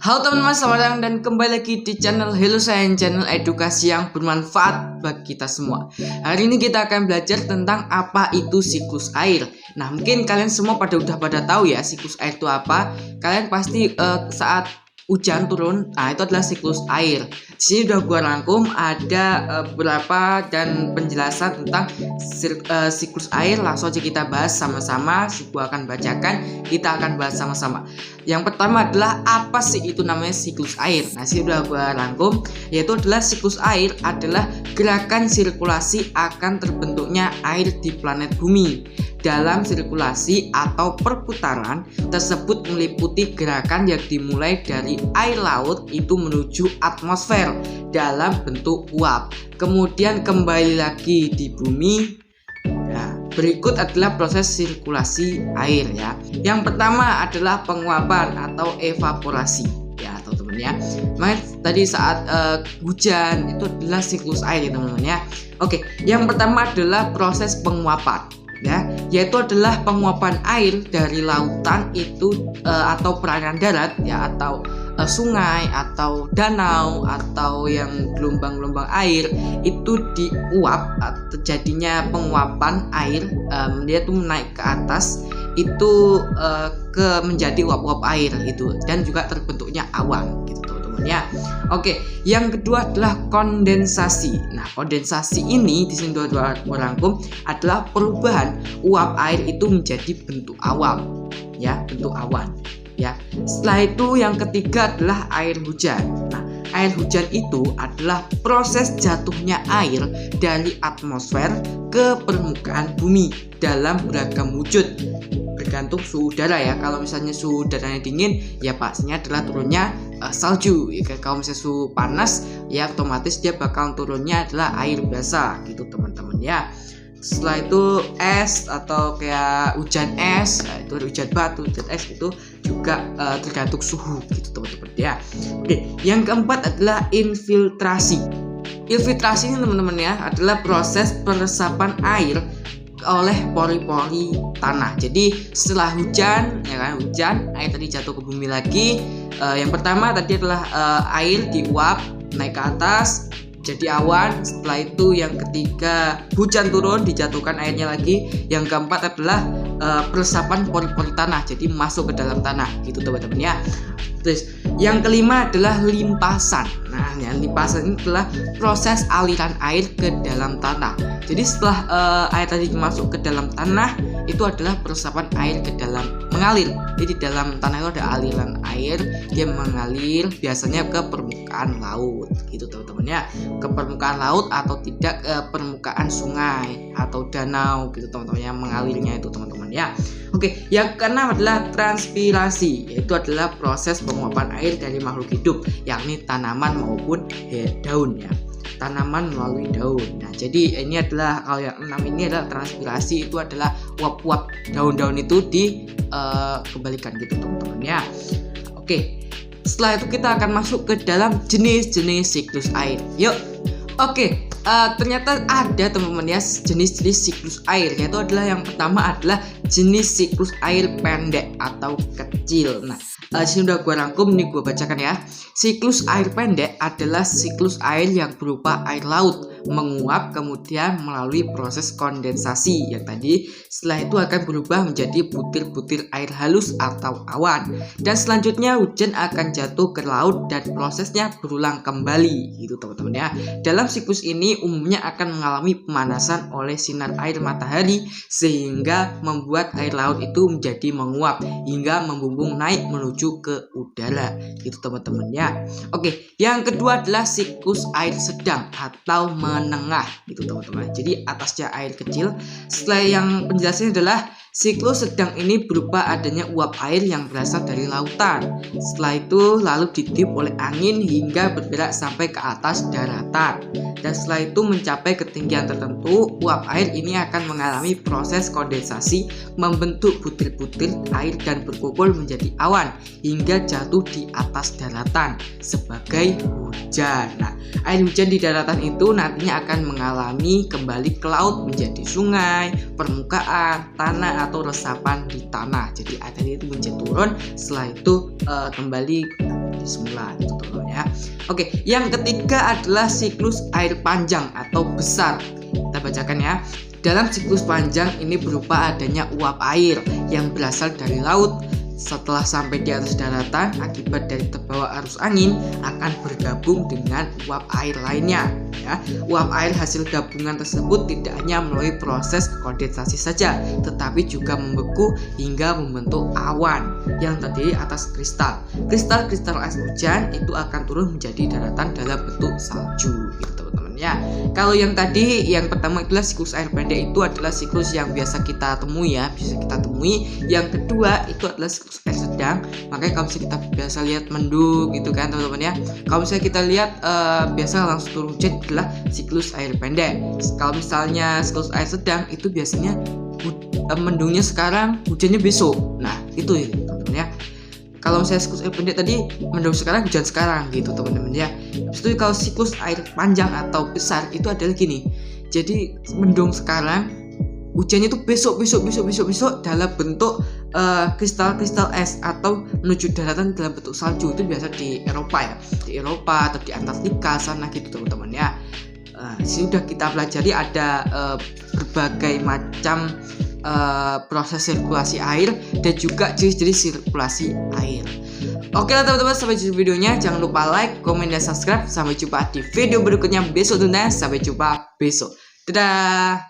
Halo teman-teman, selamat datang dan kembali lagi di channel Hello Science, channel edukasi yang bermanfaat bagi kita semua. Hari ini kita akan belajar tentang apa itu siklus air. Nah, mungkin kalian semua udah pada tahu ya siklus air itu apa. Kalian pasti saat hujan turun, nah itu adalah siklus air. Di sini udah gua rangkum ada beberapa dan penjelasan tentang siklus air. Langsung aja kita bahas sama-sama. Gua akan bacakan, kita akan bahas sama-sama. Yang pertama adalah apa sih itu namanya siklus air. Nah, sini udah gua rangkum, yaitu adalah siklus air adalah gerakan sirkulasi akan terbentuknya air di planet bumi. Dalam sirkulasi atau perputaran tersebut meliputi gerakan yang dimulai dari air laut itu menuju atmosfer dalam bentuk uap, kemudian kembali lagi di bumi. Nah, berikut adalah proses sirkulasi air ya. Yang pertama adalah penguapan atau evaporasi ya teman-teman ya. Makanya tadi saat hujan itu adalah siklus air ya teman-teman ya. Oke, yang pertama adalah proses penguapan ya, yaitu adalah penguapan air dari lautan itu atau perairan darat ya, atau sungai atau danau atau yang gelombang-gelombang air itu diuap, terjadinya penguapan air, dia tuh naik ke atas itu menjadi uap-uap air gitu, dan juga terbentuknya awan gitu teman-teman ya. Oke, yang kedua adalah kondensasi. Nah, kondensasi ini di sini dua rangkum adalah perubahan uap air itu menjadi bentuk awan ya, bentuk awan ya. Setelah itu yang ketiga adalah air hujan. Nah, air hujan itu adalah proses jatuhnya air dari atmosfer ke permukaan bumi dalam beragam wujud, bergantung suhu udara ya. Kalau misalnya suhu udaranya dingin ya pastinya adalah turunnya salju ya. Kalau misalnya suhu panas ya otomatis dia bakal turunnya adalah air biasa gitu teman-teman ya. Setelah itu es atau kayak hujan es, nah, itu hujan batu, hujan es itu juga tergantung suhu gitu teman-teman ya. Oke, yang keempat adalah infiltrasi. Infiltrasi ini teman-teman ya adalah proses peresapan air oleh pori-pori tanah. Jadi setelah hujan ya kan, hujan air tadi jatuh ke bumi lagi. Yang pertama tadi adalah air diuap naik ke atas jadi awan. Setelah itu yang ketiga hujan turun dijatuhkan airnya lagi. Yang keempat adalah peresapan pori-pori tanah, jadi masuk ke dalam tanah gitu teman-teman ya. Terus yang kelima adalah limpasan. Nah, yang limpasan ini adalah proses aliran air ke dalam tanah. Jadi setelah air tadi masuk ke dalam tanah, itu adalah peresapan air ke dalam, mengalir. Jadi di dalam tanah itu ada aliran air, dia mengalir biasanya ke permukaan laut gitu teman-teman ya. Ke permukaan laut atau tidak ke permukaan sungai atau danau gitu teman-teman ya, mengalirnya itu teman-teman ya. Oke, yang keenam adalah transpirasi, yaitu adalah proses penguapan air dari makhluk hidup, yakni tanaman maupun daun ya. Tanaman melalui daun. Nah, jadi ini adalah kalau yang 6 ini adalah transpirasi, itu adalah uap-uap daun-daun itu dikembalikan gitu teman-teman ya. Oke, setelah itu kita akan masuk ke dalam jenis-jenis siklus air. Yuk. Oke, ternyata ada teman-teman ya jenis-jenis siklus air, yaitu adalah yang pertama adalah jenis siklus air pendek atau kecil. Nah, sini udah gue rangkum, nih gue bacakan ya. Siklus air pendek adalah siklus air yang berupa air laut menguap kemudian melalui proses kondensasi yang tadi. Setelah itu akan berubah menjadi butir-butir air halus atau awan, dan selanjutnya hujan akan jatuh ke laut dan prosesnya berulang kembali gitu teman-teman ya. Dalam siklus ini umumnya akan mengalami pemanasan oleh sinar air matahari sehingga membuat air laut itu menjadi menguap hingga membumbung naik menuju ke udara gitu teman-teman ya. Oke, yang kedua adalah siklus air sedang atau menengah gitu teman-teman. Jadi atasnya air kecil. Setelah yang penjelasannya adalah siklus sedang ini berupa adanya uap air yang berasal dari lautan. Setelah itu lalu ditiup oleh angin hingga bergerak sampai ke atas daratan. Dan setelah itu mencapai ketinggian tertentu, uap air ini akan mengalami proses kondensasi, membentuk butir-butir air dan berkumpul menjadi awan hingga jatuh di atas daratan sebagai hujan. Nah, air hujan di daratan itu nantinya akan mengalami kembali ke laut menjadi sungai, permukaan, tanah atau resapan di tanah. Jadi air itu menjadi turun, setelah itu kembali seperti semula gitu teman-teman ya. Oke, yang ketiga adalah siklus air panjang atau besar. Kita bacakan ya. Dalam siklus panjang ini berupa adanya uap air yang berasal dari laut. Setelah sampai di atas daratan, akibat dari terbawa arus angin akan bergabung dengan uap air lainnya. Ya, uap air hasil gabungan tersebut tidak hanya melalui proses kondensasi saja, tetapi juga membeku hingga membentuk awan yang terdiri atas kristal. Kristal-kristal es hujan itu akan turun menjadi daratan dalam bentuk salju, gitu teman-teman ya. Kalau yang tadi, yang pertama itulah siklus air pendek, itu adalah siklus yang biasa kita temui ya, Yang kedua itu adalah siklus air sedang. Makanya kalau misalnya kita biasa lihat mendung gitu kan teman-teman ya, kalau misalnya kita lihat biasa langsung turun hujan adalah siklus air pendek. Kalau misalnya siklus air sedang itu biasanya mendungnya sekarang, hujannya besok. Nah itu ya teman-teman ya. Kalau misalnya siklus air pendek tadi mendung sekarang, hujan sekarang gitu teman-teman ya. Habis itu kalau siklus air panjang atau besar itu adalah gini. Jadi mendung sekarang, hujannya itu besok dalam bentuk kristal-kristal es atau menuju daratan dalam bentuk salju. Itu biasa di Eropa ya, di Eropa atau di Antartika sana gitu teman-teman ya. Sudah kita pelajari ada berbagai macam proses sirkulasi air dan juga jenis-jenis sirkulasi air. Oke lah teman-teman, sampai jumpa videonya. Jangan lupa like, komen, dan subscribe. Sampai jumpa di video berikutnya besok tentunya. Sampai jumpa besok. Dadah.